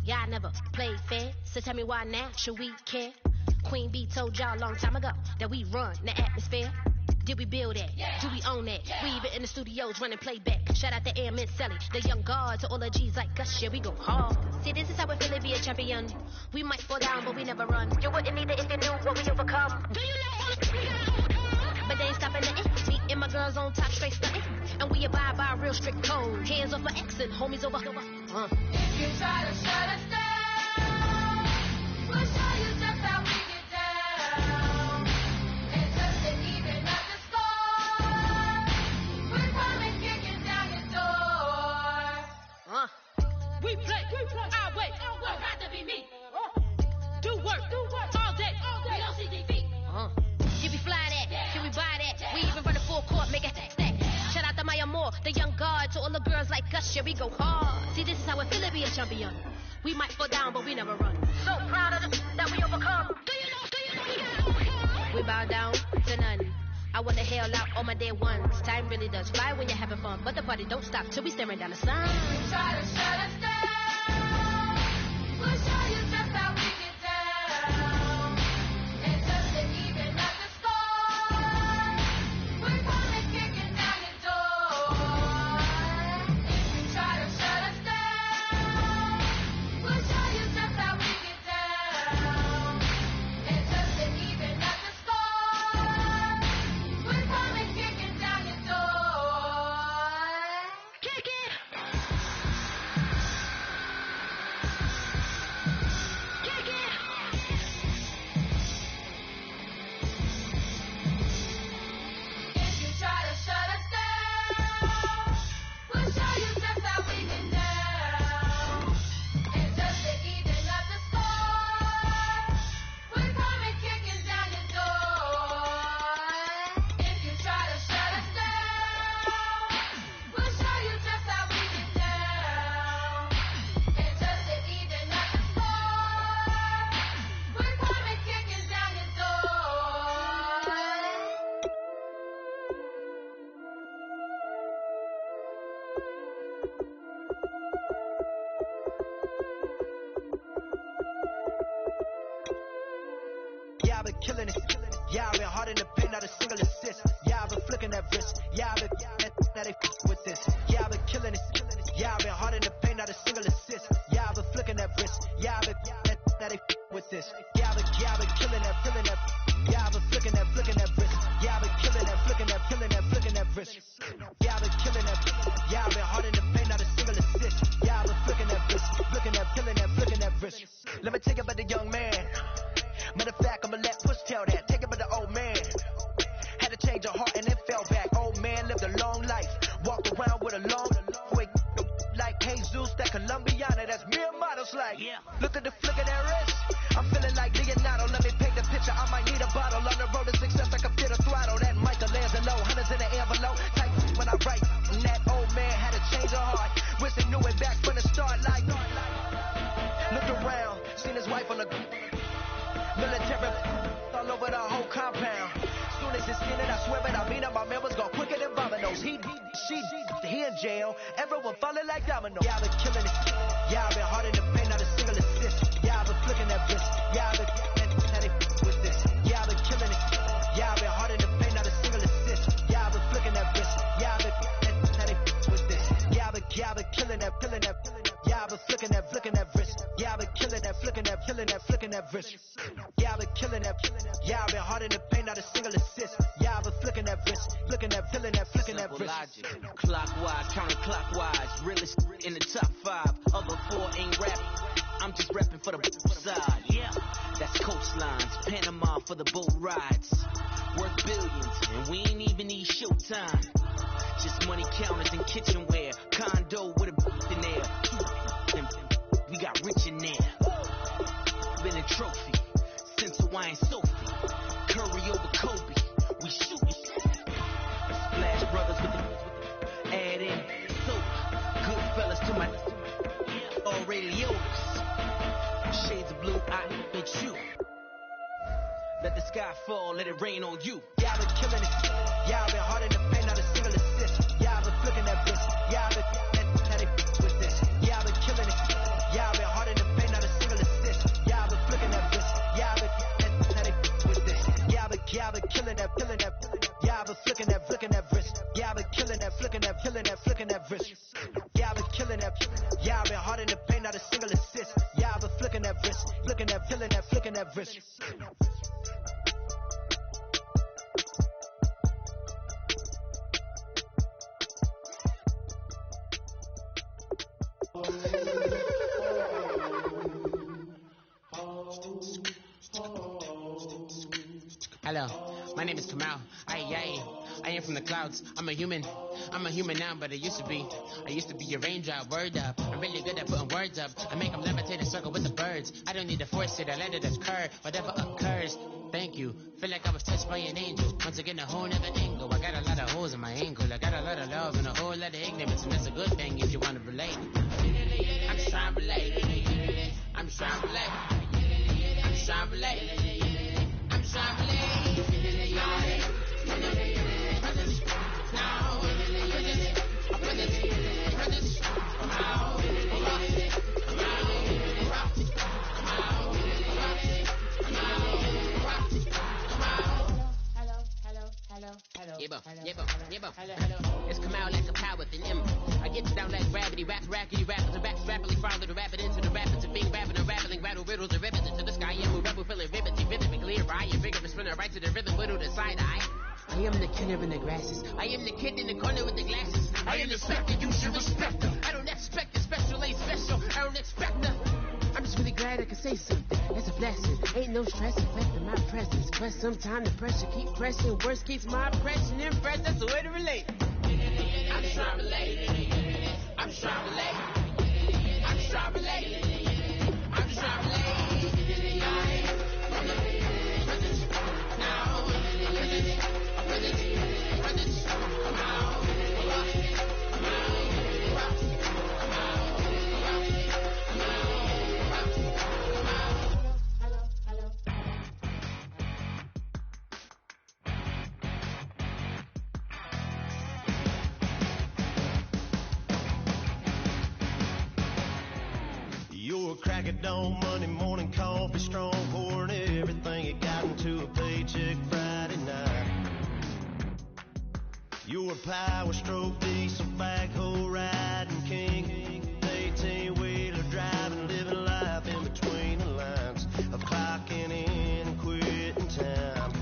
Yeah, I never played fair, so tell me why now should we care? Queen B told y'all a long time ago that we run the atmosphere. Did we build that? Yeah. Do we own that? Yeah. We even in the studios running playback. Shout out to Airman Sally, the young guard, to all the G's like us. Yeah, we go hard. See, this is how we feel to be a champion. We might fall down, but we never run. You wouldn't need it if you knew what we overcome. Do you know all the we gotta overcome? But they ain't stopping nothing. Me and my girls on top, straight stunting. And we abide by a real strict code. Hands off my ex and homies over. If you try to shut us down, we'll show you just how we get down. And just to even up the score, we're coming kicking down your door. We play our way. Don't have to be me. Do work all day. We don't see defeat. Can we fly that? Can we buy that? We even run the full court, make it stack. Shout out to Maya Moore, the young guard, to all the girls like us. Yeah, we go hard. See, this is how it feel to be a champion. We might fall down, but we never run. So proud of that we overcome. Do you know we gotta overcome? We bow down to none. I want to hail out all my dear ones. Time really does fly when you're having fun, but the party don't stop till we staring down the sun. Try to shut us down. We'll show you just how we get down. And just to even up the score, we're coming kicking down your door. If you try to shut us down, we'll show you just how we get down. And just to even up the score, we're coming kicking down your door. Kick it! Kick it! If you try to shut us down, we'll show you just how we get down. And just to even up the score, we're coming kicking down your door. If you try to shut us down, we'll show you just how we get down. And just to even up the score, we're coming kicking down your door. Yeah, I've been killing it. Yeah, I've been hard in the paint, not a single assist. Yeah, I've been flicking that wrist. Yeah, I've been now they with this. Yeah, I've been killing it. Yeah, I've been hard in the paint, not a single assist. Yeah, I've been flicking that wrist. Yeah, I've been now they with this. Yeah, I've been killing that. Yeah, I've been flicking that wrist. Yeah, I've been killing that, flicking that wrist. Yeah, I've been killing that. Yeah, I've been hard in the paint, not a single assist. Yeah, I've been flicking that wrist, killing that wrist. Let me tell you about the young man. Matter of fact, I'ma let Puss tell that. Take it by the old man. Had to change her heart and then fell back. Old man lived a long life. Walked around with a long quick like Jesus, that Colombiana, that's mere models like. Yeah. Look at the flick of that wrist. I'm feeling like Leonardo. Let me paint the picture. I might need a bottle. On the road to success, I can fit a throttle. That Michelangelo, hundreds in the envelope. Type when I write. And that old man had to change her heart. Wish they knew it back from the start. Like, looked around, seen his wife on the military all over the whole compound. Soon as he seen it, I swear it, I mean it, my man was gone quicker than Domino's. He in jail, everyone falling like dominoes. Yeah, I've been killing it. Yeah, I've been hard in the paint, not a single assist. Yeah, I've been flicking that wrist. Yeah, I've been now they with this. Yeah, I've been killing it. Yeah, I've been hard in the paint, not a single assist. Yeah, I've been flicking that wrist. Yeah, I've been now they with this. Yeah, I've been killing that. Yeah, I've been flicking that wrist. Yeah, I've been killing that, flicking that wrist. Yeah, I've been killing that. Yeah, I've been hard in the paint, not a single assist. Yeah, I've been flicking that wrist, flicking that wrist. Logic, clockwise, counterclockwise, realest in the top 5. Other 4 ain't rap. I'm just rapping for the side. Yeah, that's coastlines, Panama for the boat rides. Worth billions, and we ain't even need showtime. Just money counters and kitchenware, condo with a in there. We got rich in there. Been a trophy since Hawaiian Sophie. Curry over Kobe. We shootin'. Splash Brothers with the add in soap. Good fellas to my all radios. Shades of blue, I hit you. Let the sky fall, let it rain on you. Yeah, I've been killing it. Yeah, I've been hard in the paint, not a single assist. Yeah, I've been flicking that wrist. Yeah, I've been now they with this. Yeah, I've been killing it. Yeah, I've been hard in the paint. that wrist. Hello, my name is Kamal. I am from the clouds. I'm a human now, but I used to be a raindrop. Word up, I'm really good at putting words up. I make them levitate and circle with the birds. I don't need to force it, I let it occur. Whatever occurs, thank you. Feel like I was touched by an angel. Once again, a whole nother angle. I got a lot of holes in my ankle. I got a lot of love and a whole lot of ignorance, and that's a good thing if you want to relate. I'm just trying to relate. I'm just trying to relate. I'm just trying to relate. I'm just trying to relate. It's Kamal like a power within him. I get you down like gravity, rap, rackety, rappers, and raps rapidly follow the rapid into the rapids, and being rapping and rattling, rattle riddles and rivets into the sky. I'm a rebel, feeling vividly clear. I am bigger, spinning right to the rhythm, whittle the side eye. I am the killer in the grasses. I am the kid in the corner with the glasses. I am the specter, you should respect her. I don't expect a special, ain't special. I don't expect her. I'm just really glad I can say something. That's a blessing. Ain't no stress affecting my presence. But sometimes the pressure keep pressing. Worst keeps my impression impressed. That's the way to relate. I'm just trying to relate. I'm just trying to relate. I'm just trying to relate. I'm just trying to relate. Crack of dawn, Monday morning coffee, strong pouring everything you got into a paycheck Friday night. You're a power stroke, diesel backhoe riding king, 18-wheeler driving, living life in between the lines of clocking in and quitting time.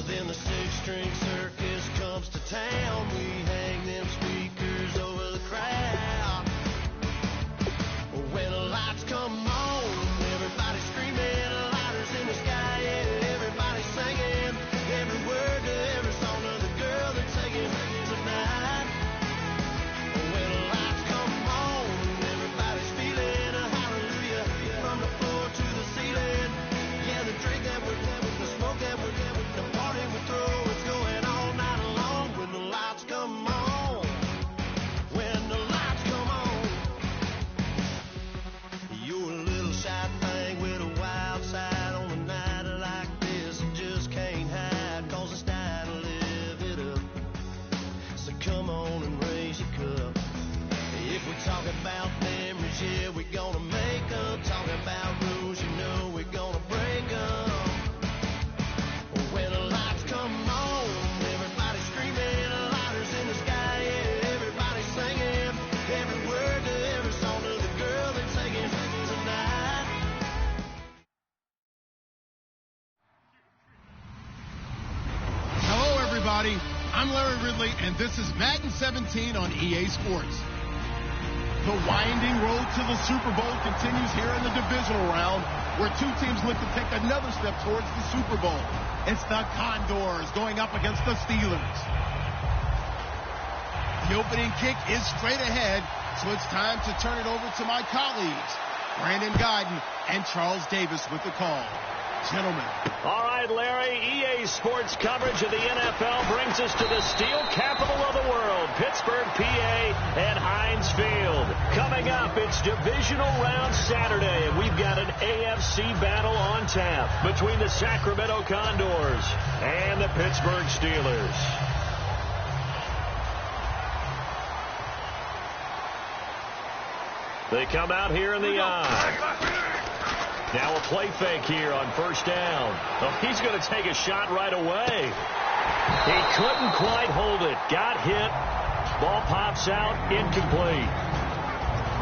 Then the six-string circus comes to town. We hang them speakers over the crowd. When the lights come on, everybody screaming, lighters in the sky, yeah, everybody singing, every word to every song of the girl they're taking tonight. When the lights come on, everybody's feeling a hallelujah from the floor to the ceiling. Yeah, the drink that we're having, the smoke that we're having, the party we throw, it's going all night long. When the lights come on, when the lights come on. You're a little shy thing with a wild side on a night like this. You just can't hide, cause it's time to live it up. So come on and raise your cup. If we talk about memories, yeah, we're gonna make them. Talk about rules, you know we're gonna break them. When the lights come on, everybody screaming, lighters in the sky, yeah, everybody singing, every word to every song of the girl they're taking tonight. Hello, everybody. I'm Larry Ridley, and this is Madden 17 on EA Sports. The winding road to the Super Bowl continues here in the divisional round, where two teams look to take another step towards the Super Bowl. It's the Condors going up against the Steelers. The opening kick is straight ahead, so it's time to turn it over to my colleagues, Brandon Guyton and Charles Davis with the call. Gentlemen. All right, Larry, EA Sports coverage of the NFL brings us to the steel capital of the world, Pittsburgh, PA, and Heinz Field. Coming up, it's divisional round Saturday, and we've got an AFC battle on tap between the Sacramento Condors and the Pittsburgh Steelers. They come out here in the eye. Now a play fake here on first down. Oh, he's going to take a shot right away. He couldn't quite hold it. Got hit. Ball pops out. Incomplete.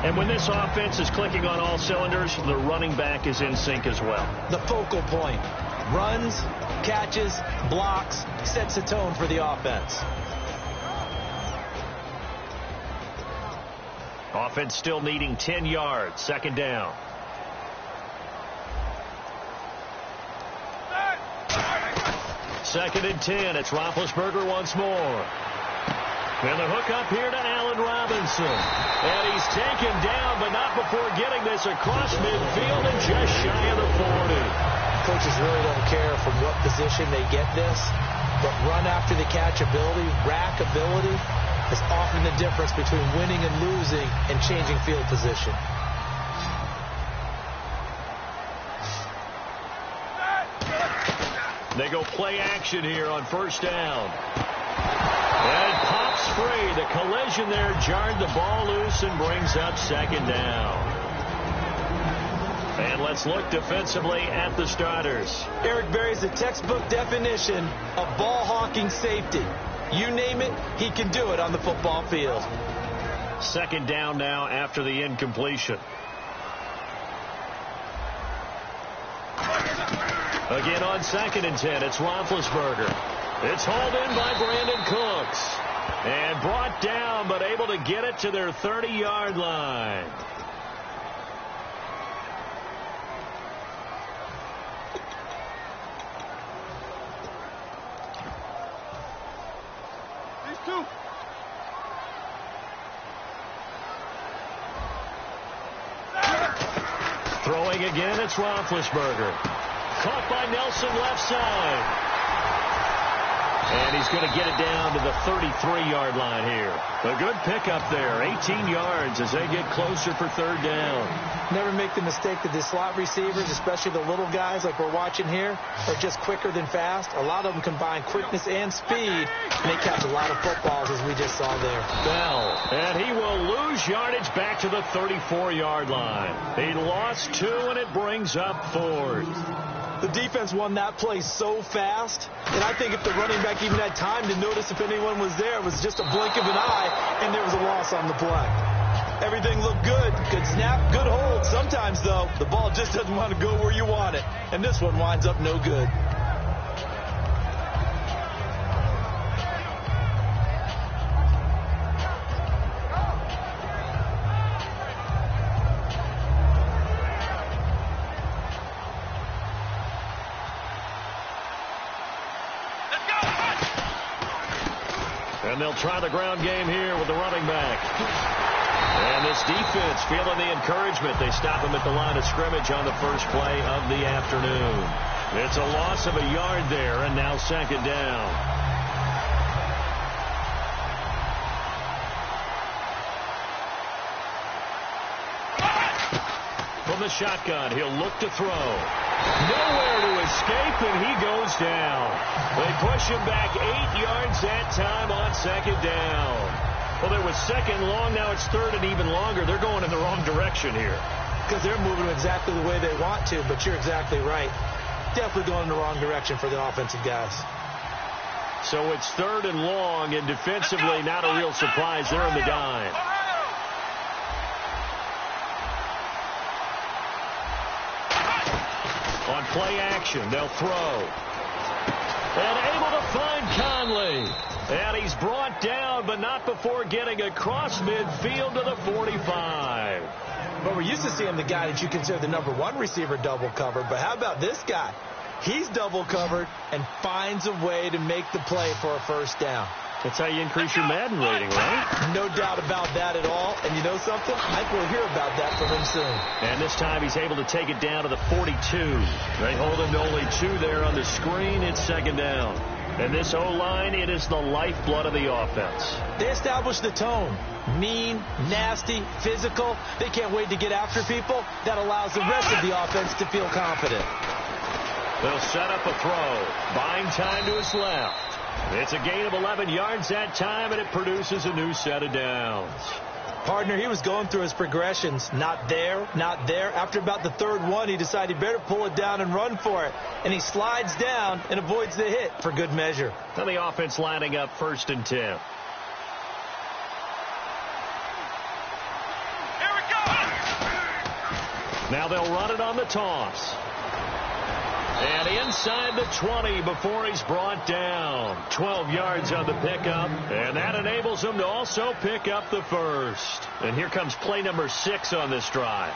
And when this offense is clicking on all cylinders, the running back is in sync as well. The focal point. Runs, catches, blocks, sets a tone for the offense. Offense still needing 10 yards. Second down. Second and 10. It's Roethlisberger once more. And the hook up here to Allen Robinson. And he's taken down, but not before getting this across midfield and just shy of the 40. Coaches really don't care from what position they get this, but run after the catch ability, rack ability, is often the difference between winning and losing and changing field position. They go play action here on first down. And it pops free. The collision there jarred the ball loose and brings up second down. And let's look defensively at the starters. Eric Berry's the textbook definition of ball-hawking safety. You name it, he can do it on the football field. Second down now after the incompletion. Again on second and 10, it's Roethlisberger. It's hauled in by Brandon Cooks. And brought down, but able to get it to their 30-yard line. These two. Throwing again, it's Roethlisberger. Caught by Nelson left side. And he's going to get it down to the 33-yard line here. A good pickup there, 18 yards as they get closer for third down. Never make the mistake that the slot receivers, especially the little guys like we're watching here, are just quicker than fast. A lot of them combine quickness and speed, and they catch a lot of footballs, as we just saw there. Bell, and he will lose yardage back to the 34-yard line. He lost 2, and it brings up fourth. The defense won that play so fast, and I think if the running back even had time to notice if anyone was there, it was just a blink of an eye, and there was a loss on the play. Everything looked good. Good snap, good hold. Sometimes, though, the ball just doesn't want to go where you want it, and this one winds up no good. And they'll try the ground game here with the running back. And this defense feeling the encouragement. They stop him at the line of scrimmage on the first play of the afternoon. It's a loss of a yard there, and now second down. From the shotgun, he'll look to throw. Nowhere to escape, and he goes down. They push him back 8 yards that time on second down. Well, there was second long. Now it's third and even longer. They're going in the wrong direction here. Because they're moving exactly the way they want to, but you're exactly right. Definitely going in the wrong direction for the offensive guys. So it's third and long, and defensively not a real surprise. They're in the dime. On play action, they'll throw. And able to find Conley. And he's brought down, but not before getting across midfield to the 45. But we're used to seeing the guy that you consider the number one receiver double covered. But how about this guy? He's double covered and finds a way to make the play for a first down. That's how you increase your Madden rating, right? No doubt about that at all. And you know something? I think we'll hear about that from him soon. And this time he's able to take it down to the 42. They hold him to only 2 there on the screen. It's second down. And this O-line, it is the lifeblood of the offense. They establish the tone. Mean, nasty, physical. They can't wait to get after people. That allows the rest of the offense to feel confident. They'll set up a throw. Buying time to his left. It's a gain of 11 yards that time, and it produces a new set of downs. Partner, he was going through his progressions. Not there, not there. After about the third one, he decided he better pull it down and run for it. And he slides down and avoids the hit for good measure. Now the offense lining up first and 10. Here we go. Now they'll run it on the toss. And inside the 20 before he's brought down. 12 yards on the pickup. And that enables him to also pick up the first. And here comes play number 6 on this drive.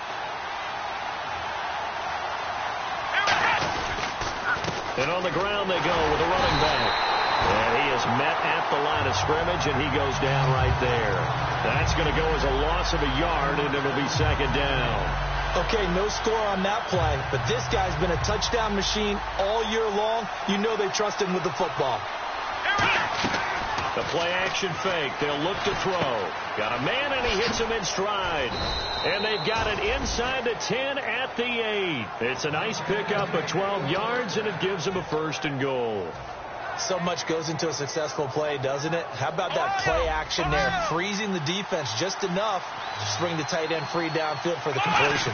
And on the ground they go with a running back. And he is met at the line of scrimmage, and he goes down right there. That's going to go as a loss of a yard, and it'll be second down. Okay, no score on that play, but this guy's been a touchdown machine all year long. You know they trust him with the football. The play-action fake. They'll look to throw. Got a man, and he hits him in stride. And they've got it inside the 10 at the 8. It's a nice pickup of 12 yards, and it gives them a first and goal. So much goes into a successful play, doesn't it? How about that play action there? Freezing the defense just enough to bring the tight end free downfield for the completion.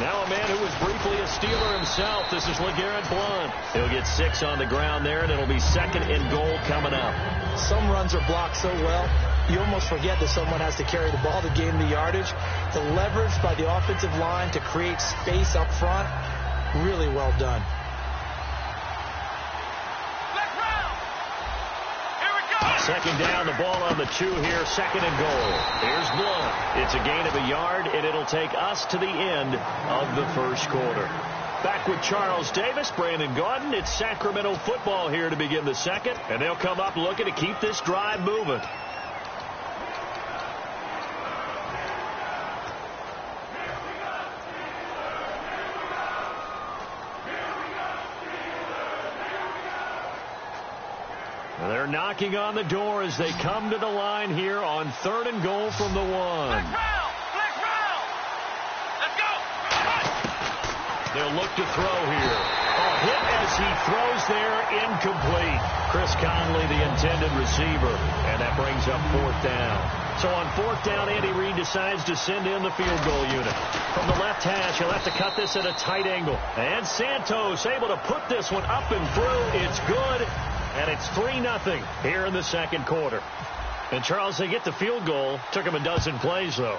Now a man who was briefly a Steeler himself. This is LeGarrette Blount. He'll get 6 on the ground there, and it'll be second and goal coming up. Some runs are blocked so well, you almost forget that someone has to carry the ball to gain the yardage. The leverage by the offensive line to create space up front, really well done. Second down, the ball on the 2 here, second and goal. Here's Blount. It's a gain of a yard, and it'll take us to the end of the first quarter. Back with Charles Davis, Brandon Gaudin. It's Sacramento football here to begin the second, and they'll come up looking to keep this drive moving. They're knocking on the door as they come to the line here on 3rd and goal from the 1. Let's go. They'll look to throw here. A hit as he throws there, incomplete. Chris Conley, the intended receiver, and that brings up 4th down. So on 4th down, Andy Reid decides to send in the field goal unit. From the left hash, he'll have to cut this at a tight angle. And Santos able to put this one up and through. It's good. And it's 3-0 here in the second quarter. And, Charles, they get the field goal. Took them a dozen plays, though.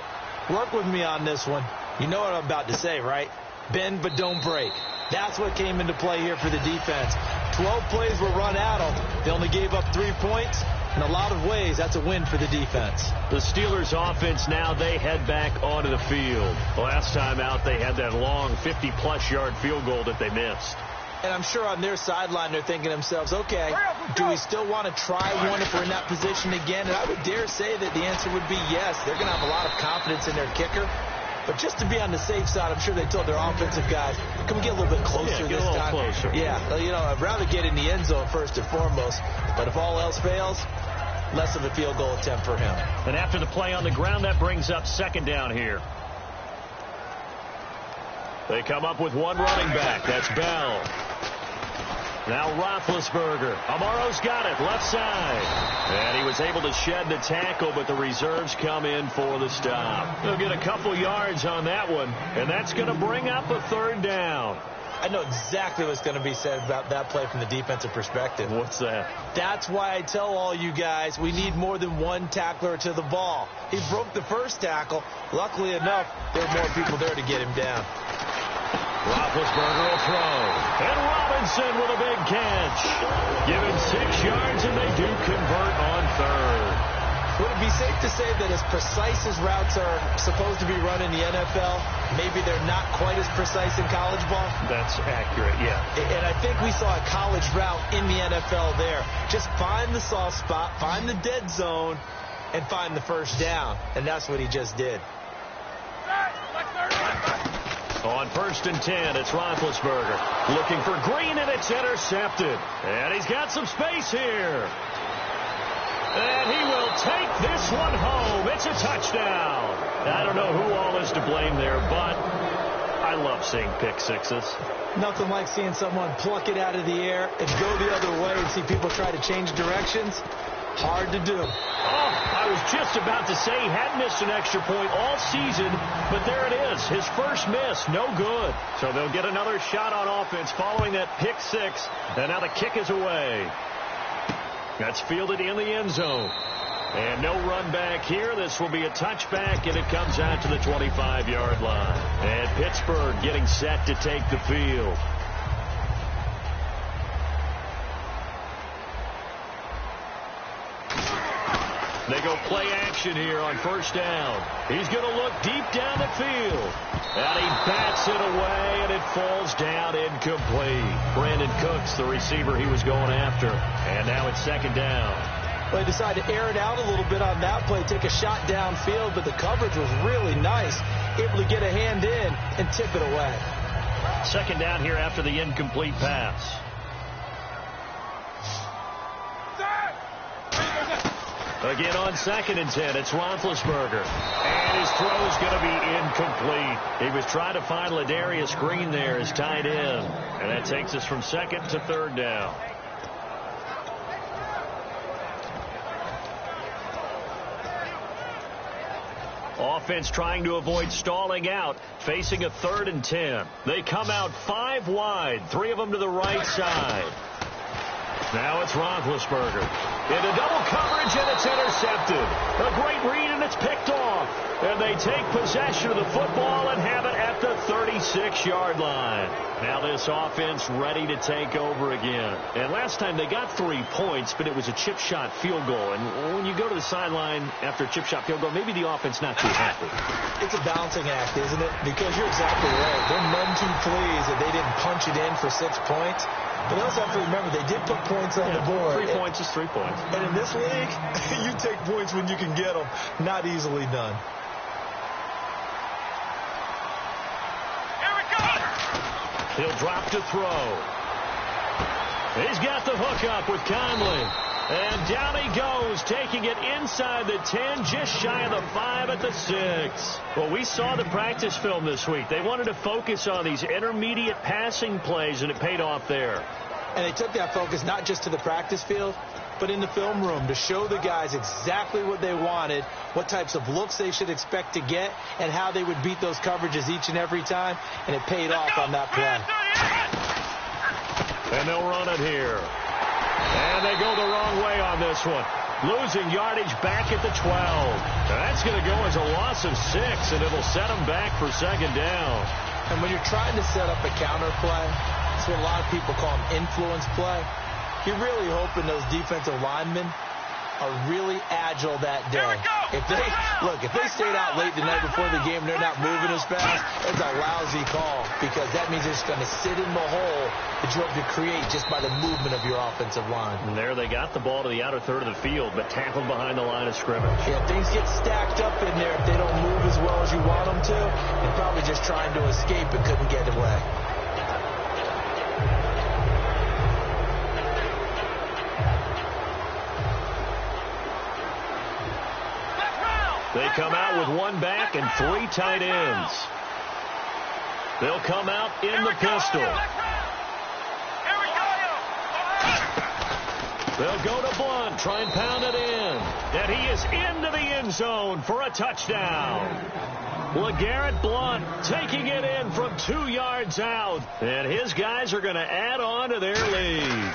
Work with me on this one. You know what I'm about to say, right? Bend but don't break. That's what came into play here for the defense. 12 plays were run at them. They only gave up 3 points. In a lot of ways, that's a win for the defense. The Steelers offense now, they head back onto the field. The last time out, they had that long 50-plus yard field goal that they missed. And I'm sure on their sideline they're thinking to themselves, okay, do we still want to try one if we're in that position again? And I would dare say that the answer would be yes. They're going to have a lot of confidence in their kicker. But just to be on the safe side, I'm sure they told their offensive guys, can we get a little bit closer this time? Closer. Yeah, you know, I'd rather get in the end zone first and foremost. But if all else fails, less of a field goal attempt for him. And after the play on the ground, that brings up second down here. They come up with one running back. That's Bell. Now Roethlisberger. Amaro's got it, left side. And he was able to shed the tackle, but the reserves come in for the stop. They'll get a couple yards on that one, and that's going to bring up a 3rd down. I know exactly what's going to be said about that play from the defensive perspective. What's that? That's why I tell all you guys we need more than one tackler to the ball. He broke the first tackle. Luckily enough, there were more people there to get him down. Roethlisberger will throw. And Robinson with a big catch. Give him 6 yards, and they do convert on 3rd. Would it be safe to say that as precise as routes are supposed to be run in the NFL, maybe they're not quite as precise in college ball? That's accurate, yeah. And I think we saw a college route in the NFL there. Just find the soft spot, find the dead zone, and find the first down. And that's what he just did. On 1st and 10, it's Roethlisberger. Looking for Green, and it's intercepted. And he's got some space here. And he will take this one home. It's a touchdown. I don't know who all is to blame there, but I love seeing pick sixes. Nothing like seeing someone pluck it out of the air and go the other way and see people try to change directions. Hard to do. Oh, I was just about to say he hadn't missed an extra point all season, but there it is. His first miss, no good. So they'll get another shot on offense following that pick six, and now the kick is away. That's fielded in the end zone. And no run back here. This will be a touchback, and it comes out to the 25-yard line. And Pittsburgh getting set to take the field. They go play action here on first down. He's going to look deep down the field. And he bats it away, and it falls down incomplete. Brandon Cooks, the receiver he was going after. And now it's second down. Well, they decided to air it out a little bit on that play, take a shot downfield, but the coverage was really nice. Able to get a hand in and tip it away. Second down here after the incomplete pass. Again on 2nd and 10, it's Roethlisberger. And his throw is going to be incomplete. He was trying to find Ladarius Green there as tight end. And that takes us from 2nd to 3rd down. Offense trying to avoid stalling out, facing a 3rd and 10. They come out 5 wide, 3 of them to the right side. Now it's Roethlisberger. Into double coverage, and it's intercepted. A great read, and it's picked off. And they take possession of the football and have it at the 36-yard line. Now this offense ready to take over again. And last time they got 3 points, but it was a chip shot field goal. And when you go to the sideline after a chip shot field goal, maybe the offense not too happy. It's a balancing act, isn't it? Because you're exactly right. They're none too pleased that they didn't punch it in for 6 points. But they also have to remember they did put points on the board. 3 points is 3 points. And in this league, you take points when you can get them. Not easily done. Here it goes. He'll drop to throw. He's got the hook up with Conley. And down he goes, taking it inside the 10, just shy of the 5 at the 6. Well, we saw the practice film this week. They wanted to focus on these intermediate passing plays, and it paid off there. And they took that focus not just to the practice field, but in the film room to show the guys exactly what they wanted, what types of looks they should expect to get, and how they would beat those coverages each and every time, and it paid off on that play. And they'll run it here. And they go the wrong way on this one. Losing yardage back at the 12. That's going to go as a loss of 6, and it'll set them back for second down. And when you're trying to set up a counter play, that's what a lot of people call an influence play. You're really hoping those defensive linemen are really agile that day. If they stayed out late the night before the game and they're not moving as fast, it's a lousy call because that means they're just going to sit in the hole that you hope to create just by the movement of your offensive line. And there they got the ball to the outer third of the field, but tackled behind the line of scrimmage. Yeah, things get stacked up in there if they don't move as well as you want them to. They're probably just trying to escape but couldn't get away. They come out with 1 back and 3 tight ends. They'll come out in the pistol. They'll go to Blunt, try and pound it in. And he is into the end zone for a touchdown. LeGarrette Blunt taking it in from 2 yards out. And his guys are going to add on to their lead.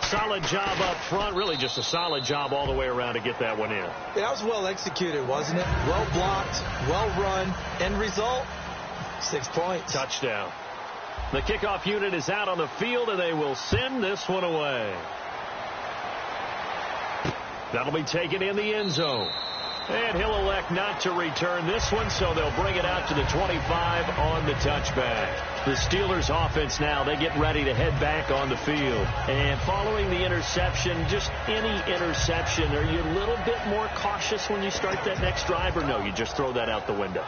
Solid job up front, really just a solid job all the way around to get that one in. Yeah, that was well executed, wasn't it? Well blocked, well run. End result, 6 points. Touchdown. The kickoff unit is out on the field, and they will send this one away. That'll be taken in the end zone. And he'll elect not to return this one, so they'll bring it out to the 25 on the touchback. The Steelers offense now, they get ready to head back on the field. And following the interception, just any interception, are you a little bit more cautious when you start that next drive, or no, you just throw that out the window?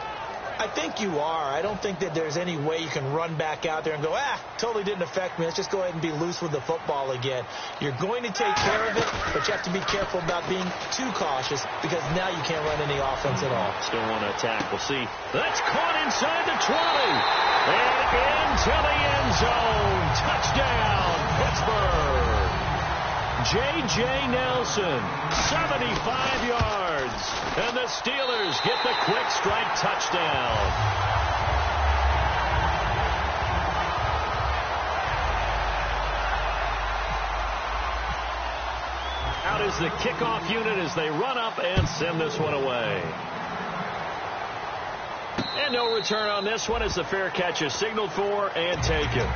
I think you are. I don't think that there's any way you can run back out there and go, totally didn't affect me. Let's just go ahead and be loose with the football again. You're going to take care of it, but you have to be careful about being too cautious because now you can't run any offense at all. Still want to attack. We'll see. That's caught inside the 20. And into the end zone. Touchdown, Pittsburgh. J.J. Nelson, 75 yards. And the Steelers get the quick strike touchdown. Out is the kickoff unit as they run up and send this one away. And no return on this one as the fair catch is signaled for and taken.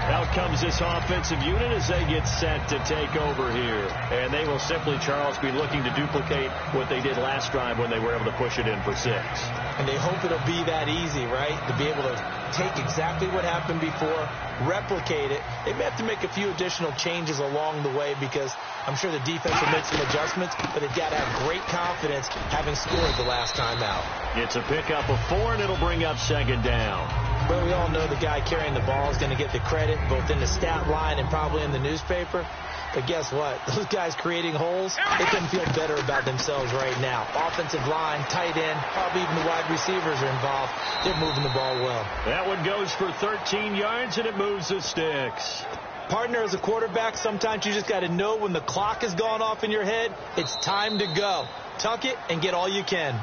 Out comes this offensive unit as they get set to take over here. And they will simply, Charles, be looking to duplicate what they did last drive when they were able to push it in for 6. And they hope it'll be that easy, right? To be able to take exactly what happened before, replicate it. They may have to make a few additional changes along the way because I'm sure the defense will make some adjustments, but they've got to have great confidence having scored the last time out. It's a pickup of 4, and it'll bring up 2nd down. Well, we all know the guy carrying the ball is going to get the credit, both in the stat line and probably in the newspaper. But guess what? Those guys creating holes, they can feel better about themselves right now. Offensive line, tight end, probably even the wide receivers are involved. They're moving the ball well. That one goes for 13 yards, and it moves the sticks. Partner, as a quarterback, sometimes you just got to know when the clock has gone off in your head, it's time to go. Tuck it and get all you can.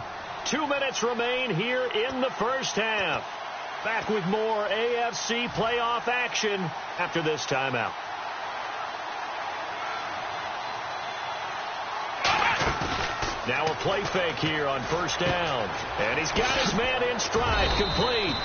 2 minutes remain here in the first half. Back with more AFC playoff action after this timeout. Now a play fake here on 1st down. And he's got his man in stride, complete.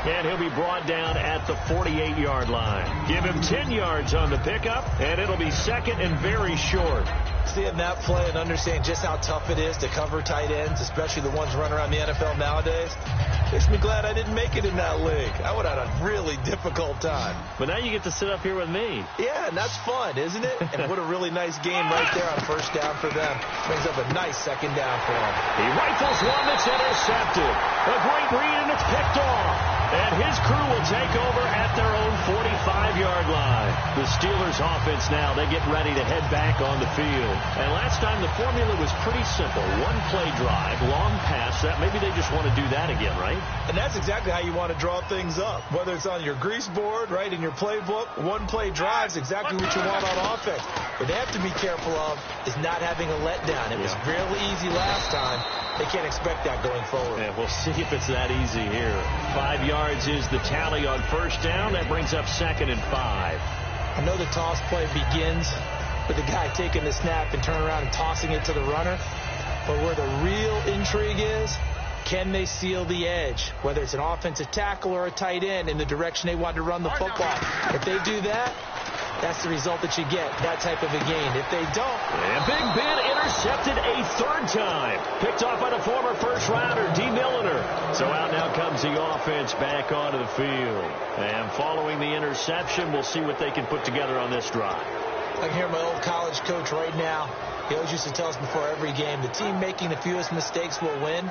And he'll be brought down at the 48-yard line. Give him 10 yards on the pickup, and it'll be 2nd and very short. Seeing that play and understanding just how tough it is to cover tight ends, especially the ones running around the NFL nowadays, makes me glad I didn't make it in that league. I would have had a really difficult time. But now you get to sit up here with me. Yeah, and that's fun, isn't it? And what a really nice game right there on 1st down for them. Brings up a nice 2nd down for them. He rifles one that's intercepted. A great read, and it's picked off. And his crew will take over at their own 45-yard line. The Steelers offense now, they get ready to head back on the field. And last time the formula was pretty simple. 1-play drive, long pass. That maybe they just want to do that again, right? And that's exactly how you want to draw things up. Whether it's on your grease board, right, in your playbook, 1-play drive is exactly what you want on offense. What they have to be careful of is not having a letdown. It was really easy last time. They can't expect that going forward. Yeah, we'll see if it's that easy here. 5 yards is the tally on 1st down. That brings up 2nd and 5. I know the toss play begins with the guy taking the snap and turning around and tossing it to the runner. But where the real intrigue is, can they seal the edge? Whether it's an offensive tackle or a tight end in the direction they want to run the football. If they do that, that's the result that you get, that type of a gain. If they don't. And Big Ben intercepted a 3rd time. Picked off by the former first-rounder, D. Milliner. So out now comes the offense back onto the field. And following the interception, we'll see what they can put together on this drive. I can hear my old college coach right now. He always used to tell us before every game, the team making the fewest mistakes will win.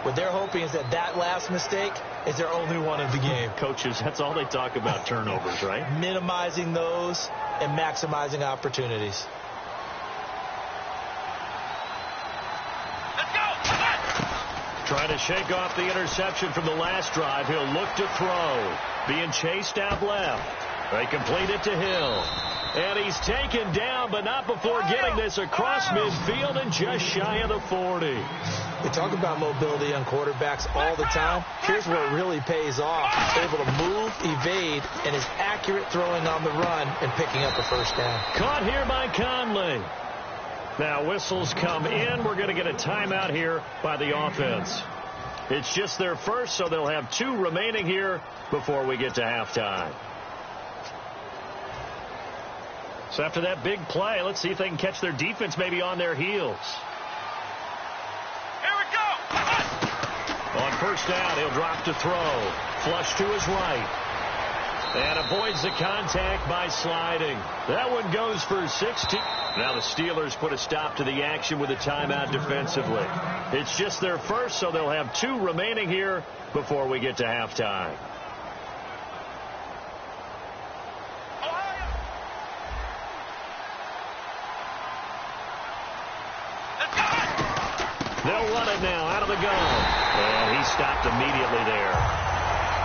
What they're hoping is that last mistake is their only one of the game. Coaches, that's all they talk about, turnovers, right? Minimizing those and maximizing opportunities. Let's go! Trying to shake off the interception from the last drive. He'll look to throw. Being chased out left. They complete it to Hill. And he's taken down, but not before getting this across midfield and just shy of the 40. They talk about mobility on quarterbacks all the time. Here's where it really pays off. He's able to move, evade, and is accurate throwing on the run and picking up a 1st down. Caught here by Conley. Now whistles come in. We're going to get a timeout here by the offense. It's just their first, so they'll have 2 remaining here before we get to halftime. So after that big play, let's see if they can catch their defense maybe on their heels. Here we go! On 1st down, he'll drop to throw. Flush to his right. And avoids the contact by sliding. That one goes for 16. Now the Steelers put a stop to the action with a timeout defensively. It's just their first, so they'll have 2 remaining here before we get to halftime. They'll run it now out of the gun. And he stopped immediately there.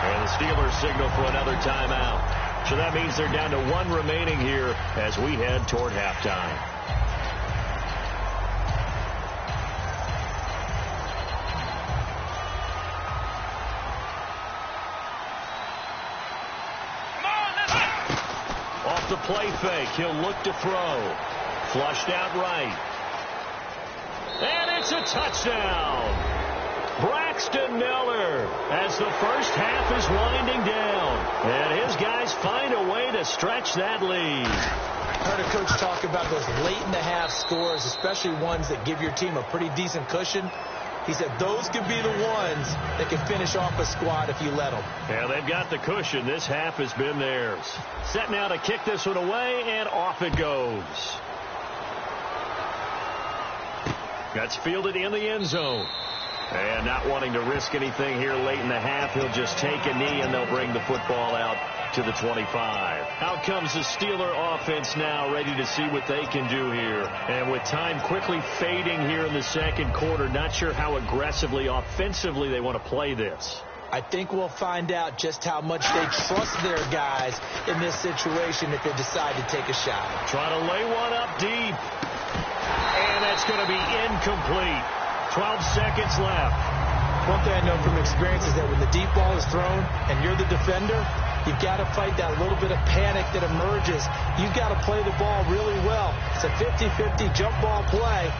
And the Steelers signal for another timeout. So that means they're down to 1 remaining here as we head toward halftime. Off the play fake, he'll look to throw. Flushed out right. And it's a touchdown. Braxton Miller as the first half is winding down. And his guys find a way to stretch that lead. I heard a coach talk about those late-in-the-half scores, especially ones that give your team a pretty decent cushion. He said those could be the ones that can finish off a squad if you let them. Yeah, they've got the cushion. This half has been theirs. Set now to kick this one away, and off it goes. That's fielded in the end zone. And not wanting to risk anything here late in the half, he'll just take a knee, and they'll bring the football out to the 25. Out comes the Steeler offense now, ready to see what they can do here. And with time quickly fading here in the second quarter, not sure how aggressively, offensively they want to play this. I think we'll find out just how much they trust their guys in this situation if they decide to take a shot. Trying to lay one up deep. And that's going to be incomplete. 12 seconds left. One thing I know from experience is that when the deep ball is thrown and you're the defender, you've got to fight that little bit of panic that emerges. You've got to play the ball really well. It's a 50-50 jump ball play.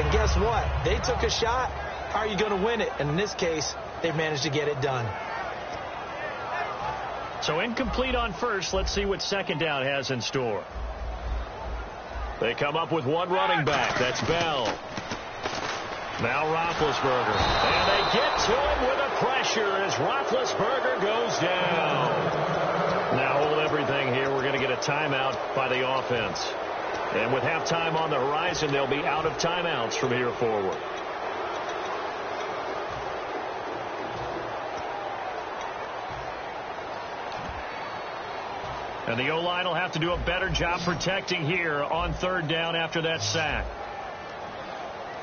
And guess what? They took a shot. How are you going to win it? And in this case, they managed to get it done. So incomplete on first. Let's see what second down has in store. They come up with one running back. That's Bell. Now Roethlisberger. And they get to him with a pressure as Roethlisberger goes down. Now hold everything here. We're going to get a timeout by the offense. And with halftime on the horizon, they'll be out of timeouts from here forward. And the O-line will have to do a better job protecting here on third down after that sack.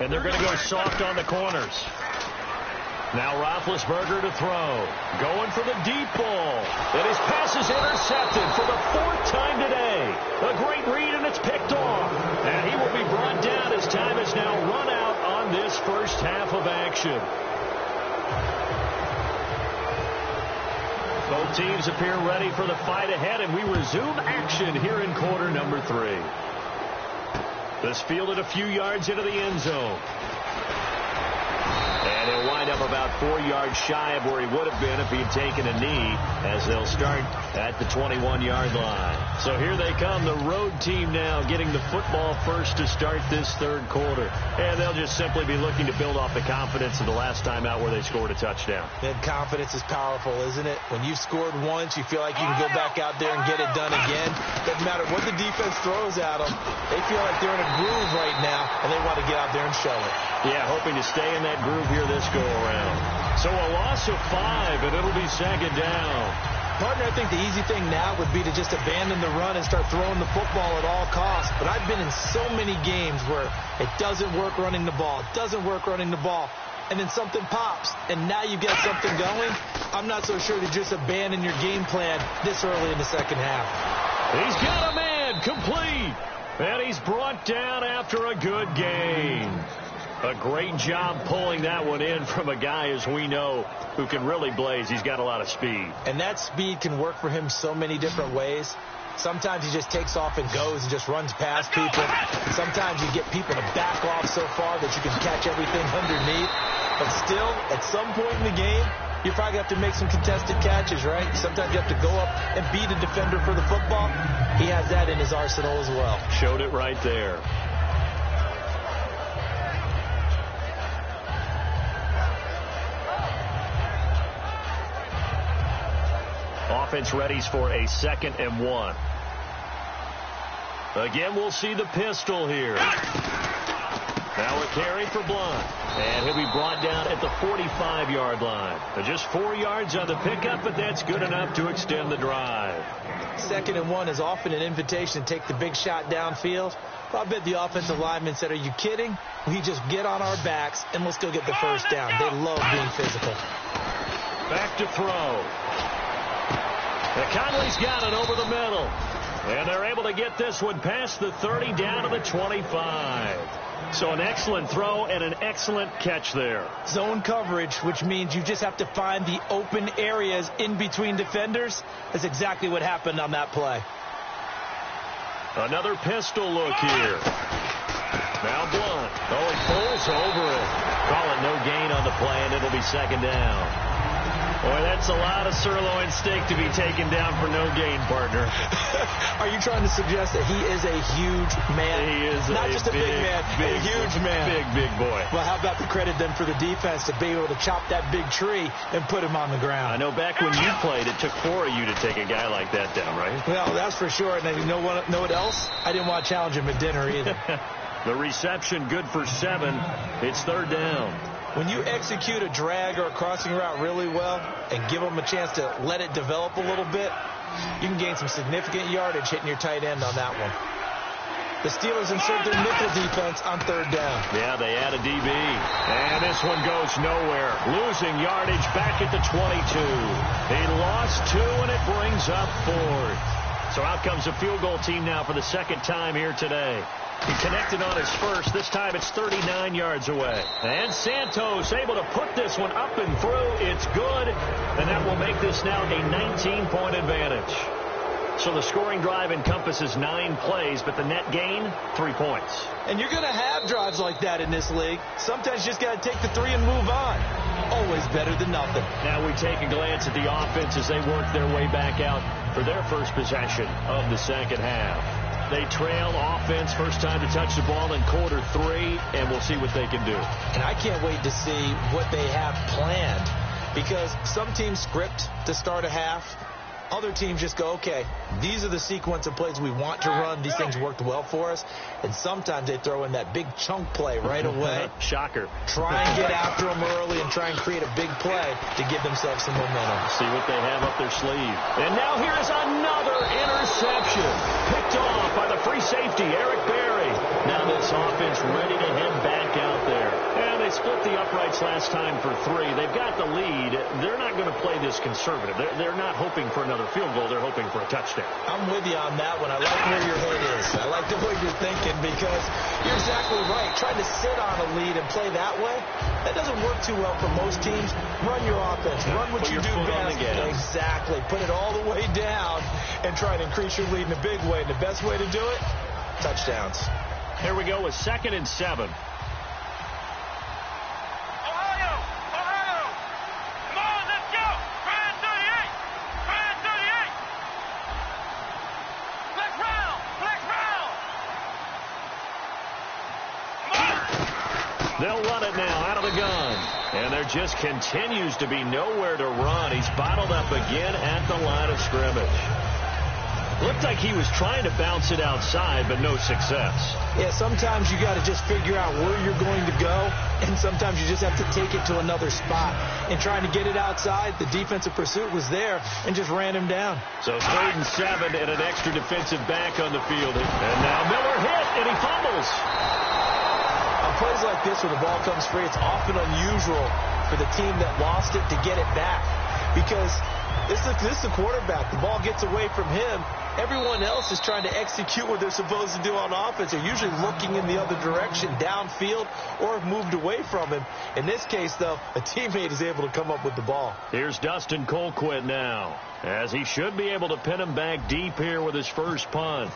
And they're going to go soft on the corners. Now Roethlisberger to throw. Going for the deep ball. And his pass is intercepted for the fourth time today. A great read, and it's picked off. And he will be brought down as time is now run out on this first half of action. Both teams appear ready for the fight ahead, and we resume action here in quarter number 3. This fielded a few yards into the end zone. And he'll wind up about 4 yards shy of where he would have been if he had taken a knee, as they'll start at the 21-yard line. So here they come, the road team now getting the football first to start this third quarter. And they'll just simply be looking to build off the confidence of the last time out where they scored a touchdown. And confidence is powerful, isn't it? When you've scored once, you feel like you can go back out there and get it done again. Doesn't matter what the defense throws at them. They feel like they're in a groove right now, and they want to get out there and show it. Yeah, hoping to stay in that groove here this go-around. So a loss of 5, and it'll be second down. Partner, I think the easy thing now would be to just abandon the run and start throwing the football at all costs. But I've been in so many games where it doesn't work running the ball. It doesn't work running the ball. And then something pops, and now you get something going. I'm not so sure to just abandon your game plan this early in the second half. He's got a man complete. And he's brought down after a good gain. A great job pulling that one in from a guy, as we know, who can really blaze. He's got a lot of speed. And that speed can work for him so many different ways. Sometimes he just takes off and goes and just runs past people. Sometimes you get people to back off so far that you can catch everything underneath. But still, at some point in the game, you probably have to make some contested catches, right? Sometimes you have to go up and beat a defender for the football. He has that in his arsenal as well. Showed it right there. Offense readies for a 2nd and 1. Again, we'll see the pistol here. Now a carry for Blunt. And he'll be brought down at the 45-yard line. Just 4 yards on the pickup, but that's good enough to extend the drive. 2nd and 1 is often an invitation to take the big shot downfield. But I bet the offensive lineman said, are you kidding? We just get on our backs and let's go get the first down. They love being physical. Back to throw. And Conley's got it over the middle. And they're able to get this one past the 30 down to the 25. So an excellent throw and an excellent catch there. Zone coverage, which means you just have to find the open areas in between defenders. That's exactly what happened on that play. Another pistol look here. Now Blunt. Oh, he pulls over it. Call it no gain on the play, and it'll be second down. Boy, that's a lot of sirloin steak to be taken down for no gain, partner. Are you trying to suggest that he is a huge man? He is not just a big man, a huge man. Big boy. Well, how about the credit then for the defense to be able to chop that big tree and put him on the ground? I know back when you played, it took 4 of you to take a guy like that down, right? Well, that's for sure. And you know what else? I didn't want to challenge him at dinner either. The reception good for 7. It's third down. When you execute a drag or a crossing route really well and give them a chance to let it develop a little bit, you can gain some significant yardage hitting your tight end on that one. The Steelers insert their nickel defense on third down. Yeah, they add a DB. And this one goes nowhere. Losing yardage back at the 22. He lost 2, and it brings up 4th. So out comes a field goal team now for the second time here today. He connected on his first. This time it's 39 yards away. And Santos able to put this one up and through. It's good. And that will make this now a 19-point advantage. So the scoring drive encompasses 9 plays, but the net gain, 3 points. And you're going to have drives like that in this league. Sometimes you just got to take the 3 and move on. Always better than nothing. Now we take a glance at the offense as they work their way back out for their first possession of the second half. They trail offense first time to touch the ball in quarter 3, and we'll see what they can do. And I can't wait to see what they have planned, because some teams script to start a half. Other teams just go, okay, these are the sequence of plays we want to run. These things worked well for us. And sometimes they throw in that big chunk play right away. Shocker. Try and get after them early and try and create a big play to give themselves some momentum. See what they have up their sleeve. And now here is another interception. Picked off by the free safety, Eric Berry. Now this offense ready to head back out there. And they split the uprights last time for 3. They've got the lead. They're not going to play this conservative. They're not hoping for another field goal. They're hoping for a touchdown. I'm with you on that one. I like where your head is. I like the way you're thinking, because you're exactly right. Trying to sit on a lead and play that way, that doesn't work too well for most teams. Run your offense. Run what you do best. Exactly. Put it all the way down and try to increase your lead in a big way. And the best way to do it, touchdowns. Here we go with 2nd and 7. They'll run it now out of the gun. And there just continues to be nowhere to run. He's bottled up again at the line of scrimmage. Looked like he was trying to bounce it outside, but no success. Yeah, sometimes you got to just figure out where you're going to go, and sometimes you just have to take it to another spot. And trying to get it outside, the defensive pursuit was there and just ran him down. So 3rd and 7 and an extra defensive back on the field. And now Miller hit, and he fumbles. On plays like this where the ball comes free, it's often unusual for the team that lost it to get it back, because this is the quarterback. The ball gets away from him. Everyone else is trying to execute what they're supposed to do on offense. They're usually looking in the other direction, downfield, or have moved away from him. In this case, though, a teammate is able to come up with the ball. Here's Dustin Colquitt now, as he should be able to pin him back deep here with his first punt.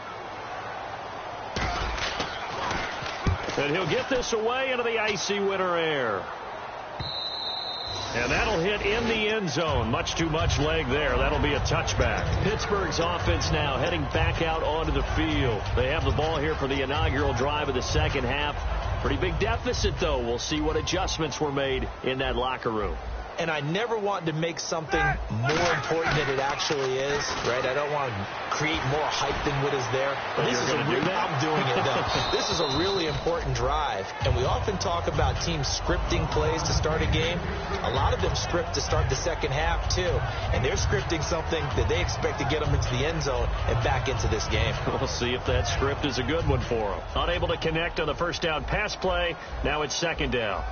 And he'll get this away into the icy winter air. And that'll hit in the end zone. Much too much leg there. That'll be a touchback. Pittsburgh's offense now heading back out onto the field. They have the ball here for the inaugural drive of the second half. Pretty big deficit, though. We'll see what adjustments were made in that locker room. And I never want to make something more important than it actually is, right? I don't want to create more hype than what is there. But this is I'm doing it, though. This is a really important drive. And we often talk about teams scripting plays to start a game. A lot of them script to start the second half, too. And they're scripting something that they expect to get them into the end zone and back into this game. We'll see if that script is a good one for them. Unable to connect on the first down pass play. Now it's second down.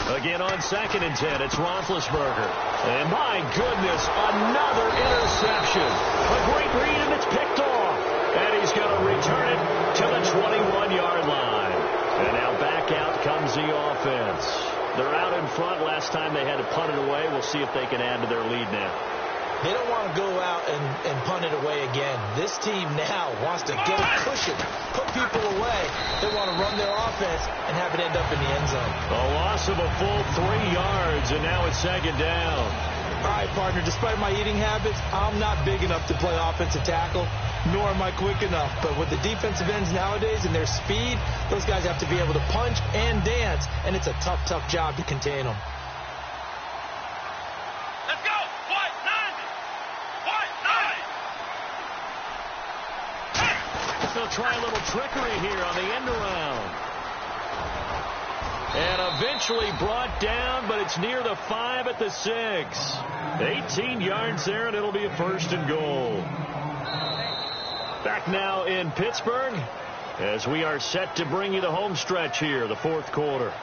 Again on 2nd and 10, it's Roethlisberger. And my goodness, another interception. A great read, and it's picked off. And he's going to return it to the 21-yard line. And now back out comes the offense. They're out in front. Last time they had to punt it away. We'll see if they can add to their lead now. They don't want to go out and punt it away again. This team now wants to get a cushion, put people away. They want to run their offense and have it end up in the end zone. A loss of a full 3 yards, and now it's second down. All right, partner, despite my eating habits, I'm not big enough to play offensive tackle, nor am I quick enough. But with the defensive ends nowadays and their speed, those guys have to be able to punch and dance, and it's a tough, tough job to contain them. Let's go! White 9! They'll try a little trickery here on the end around. And eventually brought down, but it's near the 5 at the 6. 18 yards there, and it'll be a first and goal. Back now in Pittsburgh as we are set to bring you the home stretch here, the fourth quarter.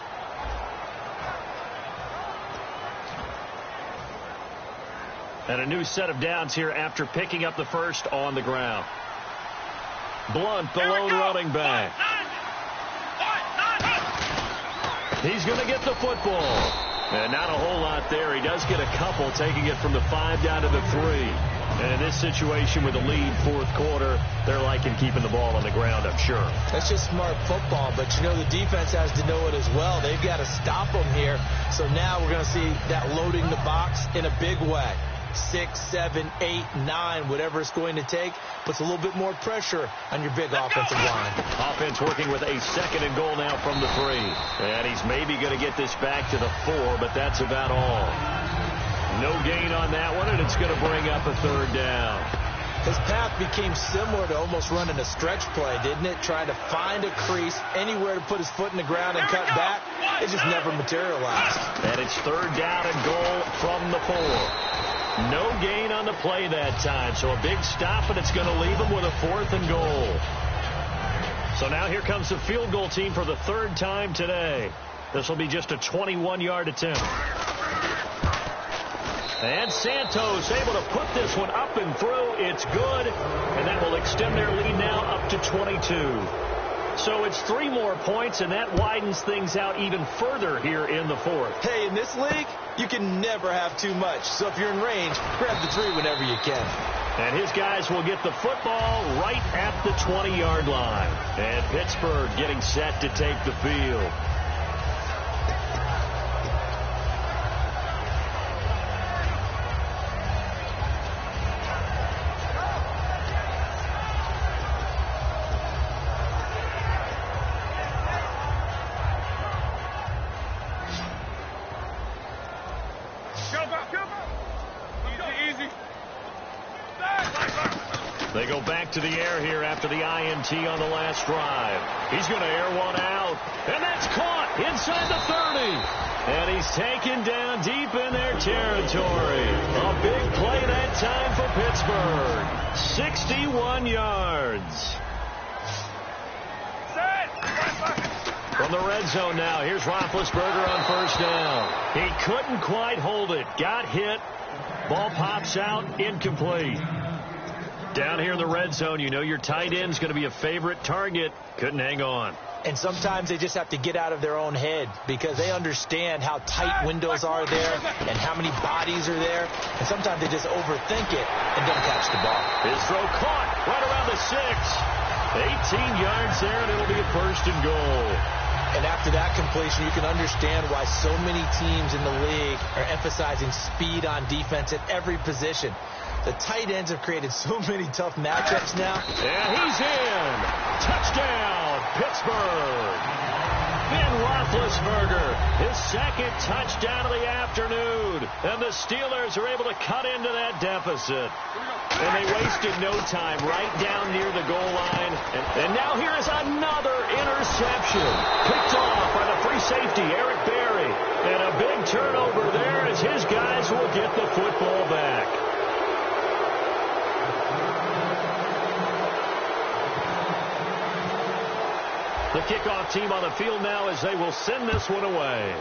And a new set of downs here after picking up the first on the ground. Blunt, the lone running back. He's going to get the football. And not a whole lot there. He does get a couple, taking it from the 5 down to the 3. And in this situation with the lead fourth quarter, they're liking keeping the ball on the ground, I'm sure. That's just smart football, but you know the defense has to know it as well. They've got to stop them here. So now we're going to see that loading the box in a big way. 6, 7, 8, 9, whatever it's going to take, puts a little bit more pressure on your big offensive line. Offense working with a second and goal now from the 3. And he's maybe going to get this back to the 4, but that's about all. No gain on that one, and it's going to bring up a third down. His path became similar to almost running a stretch play, didn't it? Trying to find a crease, anywhere to put his foot in the ground and cut back. It just never materialized. And it's third down and goal from the 4. No gain on the play that time, so a big stop, and it's going to leave him with a 4th and goal. So now here comes the field goal team for the 3rd time today. This will be just a 21-yard attempt. And Santos able to put this one up and through. It's good, and that will extend their lead now up to 22. So it's 3 more points, and that widens things out even further here in the 4th. Hey, in this league, you can never have too much. So if you're in range, grab the 3 whenever you can. And his guys will get the football right at the 20-yard line. And Pittsburgh getting set to take the field. They go back to the air here after the INT on the last drive. He's going to air one out. And that's caught inside the 30. And he's taken down deep in their territory. A big play that time for Pittsburgh. 61 yards. From the red zone now, here's Roethlisberger on first down. He couldn't quite hold it. Got hit. Ball pops out. Incomplete. Down here in the red zone, you know your tight end's going to be a favorite target. Couldn't hang on. And sometimes they just have to get out of their own head because they understand how tight windows are there and how many bodies are there. And sometimes they just overthink it and don't catch the ball. His throw caught right around the 6. 18 yards there, and it'll be a first and goal. And after that completion, you can understand why so many teams in the league are emphasizing speed on defense at every position. The tight ends have created so many tough matchups now. And he's in. Touchdown, Pittsburgh. Ben Roethlisberger, his 2nd touchdown of the afternoon. And the Steelers are able to cut into that deficit. And they wasted no time right down near the goal line. And now here is another interception. Picked off by the free safety, Eric Berry. And a big turnover there as his guys will get the football back. The kickoff team on the field now as they will send this one away.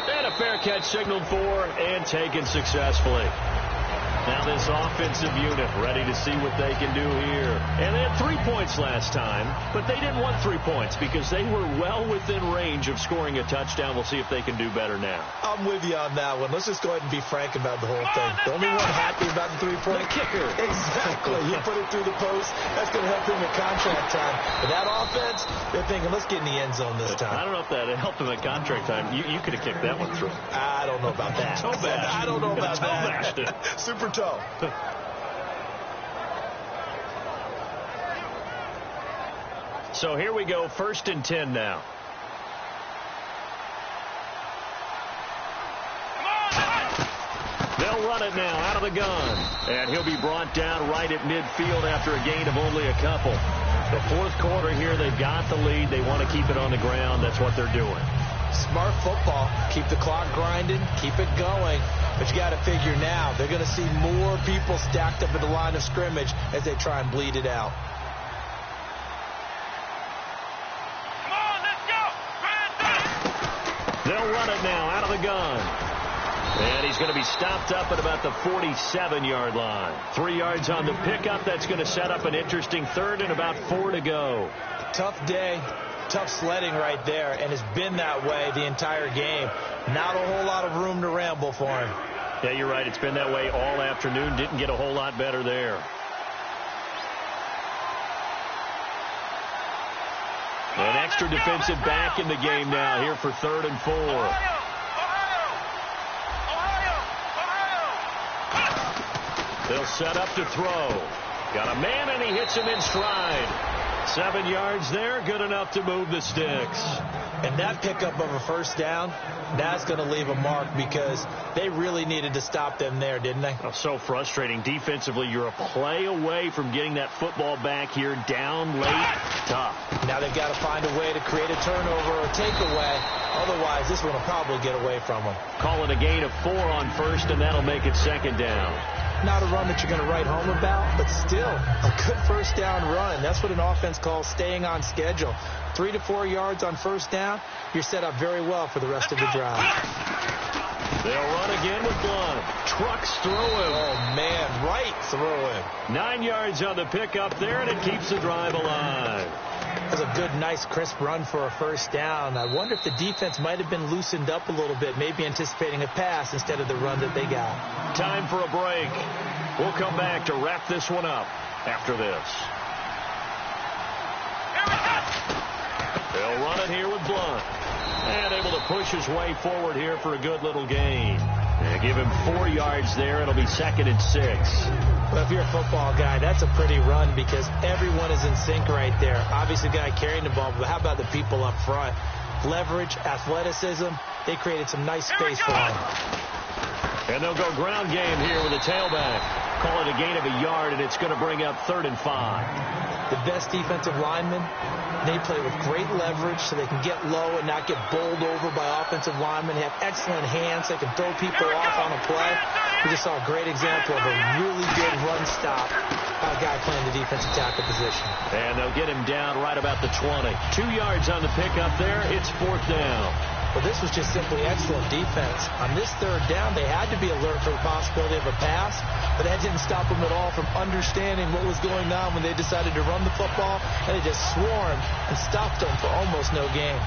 And a fair catch signaled for and taken successfully. Now this offensive unit ready to see what they can do here. And they had 3 points last time, but they didn't want 3 points because they were well within range of scoring a touchdown. We'll see if they can do better now. I'm with you on that one. Let's just go ahead and be frank about the whole thing. The only one happy about the 3-point kicker. Exactly. You put it through the post. That's going to help him at contract time. But that offense, they're thinking, let's get in the end zone this time. I don't know if that helped him at contract time. You could have kicked that one through. I don't know about that. Toe bash. I don't know about that. Bashed it. Super toe. So here we go, 1st and 10 now. They'll run it now out of the gun. And he'll be brought down right at midfield after a gain of only a couple. The 4th quarter here, they've got the lead. They want to keep it on the ground. That's what they're doing. Smart football. Keep the clock grinding. Keep it going. But you got to figure now, they're going to see more people stacked up at the line of scrimmage as they try and bleed it out. They'll run it now out of the gun. And he's going to be stopped up at about the 47-yard line. 3 yards on the pickup. That's going to set up an interesting 3rd and about 4 to go. Tough day. Tough sledding right there, and it's been that way the entire game. Not a whole lot of room to ramble for him. Yeah, you're right. It's been that way all afternoon. Didn't get a whole lot better there. An extra defensive back in the game now here for 3rd and 4. They'll set up to throw. Got a man, and he hits him in stride. 7 yards there, good enough to move the sticks. And that pickup of a 1st down, that's going to leave a mark because they really needed to stop them there, didn't they? Oh, so frustrating. Defensively, you're a play away from getting that football back here down late. Tough. Now they've got to find a way to create a turnover or takeaway. Otherwise, this one will probably get away from them. Call it a gain of 4 on 1st, and that'll make it 2nd down. Not a run that you're going to write home about, but still a good 1st down run. That's what an offense calls staying on schedule. 3 to 4 yards on 1st down, you're set up very well for the rest of the drive. They'll run again with Blunt. Trucks through him. Oh, man, right through him. 9 yards on the pickup there, and it keeps the drive alive. That was a good, nice, crisp run for a 1st down. I wonder if the defense might have been loosened up a little bit, maybe anticipating a pass instead of the run that they got. Time for a break. We'll come back to wrap this one up after this. They'll run it here with Blunt. And able to push his way forward here for a good little gain. They give him 4 yards there. It'll be 2nd and 6. Well, if you're a football guy, that's a pretty run because everyone is in sync right there. Obviously, the guy carrying the ball, but how about the people up front? Leverage, athleticism, they created some nice space for him. And they'll go ground game here with a tailback. Call it a gain of a yard, and it's going to bring up 3rd and 5. The best defensive linemen, they play with great leverage so they can get low and not get bowled over by offensive linemen. They have excellent hands. They can throw people off on a play. We just saw a great example of a really good run stop by a guy playing the defensive tackle position. And they'll get him down right about the 20. 2 yards on the pickup there. It's 4th down. Well, this was just simply excellent defense. On this 3rd down, they had to be alert for the possibility of a pass, but that didn't stop them at all from understanding what was going on when they decided to run the football, and they just swarmed and stopped them for almost no gain.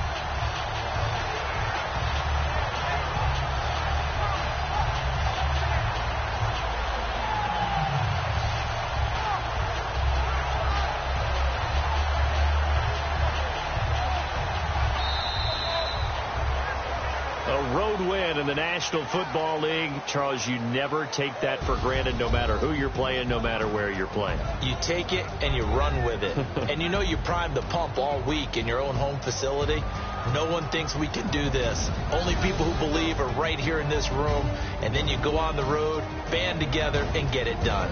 Road win in the National Football League. Charles, you never take that for granted no matter who you're playing, no matter where you're playing. You take it and you run with it. And you know you primed the pump all week in your own home facility. No one thinks we can do this. Only people who believe are right here in this room. And then you go on the road, band together, and get it done.